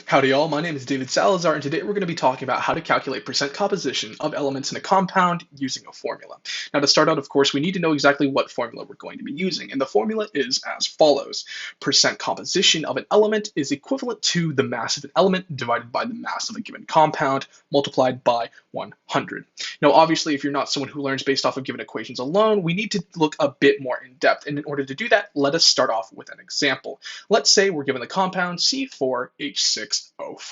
Howdy all, my name is David Salazar, and today we're going to be talking about how to calculate percent composition of elements in a compound using a formula. Now to start out, of course, we need to know exactly what formula we're going to be using, and the formula is as follows. Percent composition of an element is equivalent to the mass of an element divided by the mass of a given compound multiplied by 100. Now obviously, if you're not someone who learns based off of given equations alone, we need to look a bit more in depth, and in order to do that, let us start off with an example. Let's say we're given the compound C4H6O4,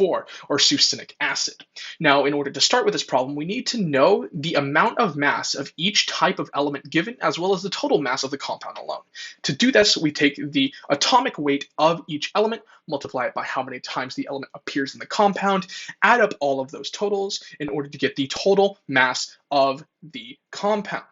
or succinic acid. Now, in order to start with this problem, we need to know the amount of mass of each type of element given, as well as the total mass of the compound alone. To do this, we take the atomic weight of each element, multiply it by how many times the element appears in the compound, add up all of those totals in order to get the total mass of the compound.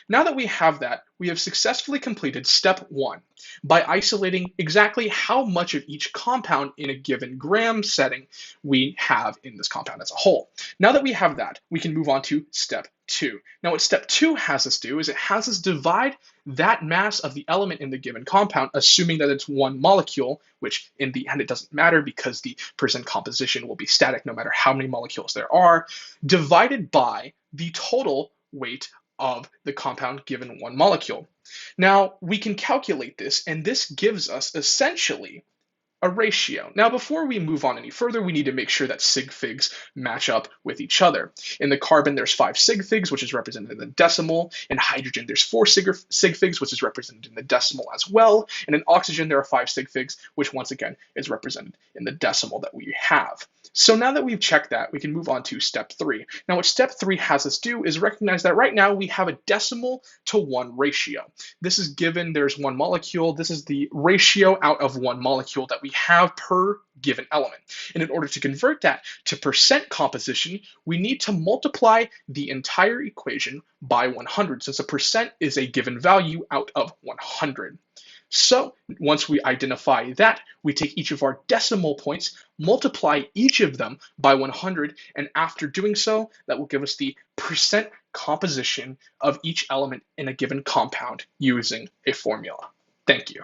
Now that we have that, we have successfully completed step 1 by isolating exactly how much of each compound in a given gram setting we have in this compound as a whole. Now that we have that, we can move on to step 2. Now what step 2 has us do is it has us divide that mass of the element in the given compound, assuming that it's one molecule, which in the end it doesn't matter because the percent composition will be static no matter how many molecules there are, divided by the total weight of the compound given one molecule. Now, we can calculate this, and this gives us essentially a ratio. Now, before we move on any further, we need to make sure that sig figs match up with each other. In the carbon, there's 5 sig figs, which is represented in the decimal. In hydrogen, there's 4 sig figs, which is represented in the decimal as well. And in oxygen, there are 5 sig figs, which once again is represented in the decimal that we have. So now that we've checked that, we can move on to step 3. Now, what step 3 has us do is recognize that right now we have a decimal to 1 ratio. This is given there's one molecule. This is the ratio out of one molecule that we have per given element. And in order to convert that to percent composition, we need to multiply the entire equation by 100, since a percent is a given value out of 100. So once we identify that, we take each of our decimal points, multiply each of them by 100, and after doing so, that will give us the percent composition of each element in a given compound using a formula. Thank you.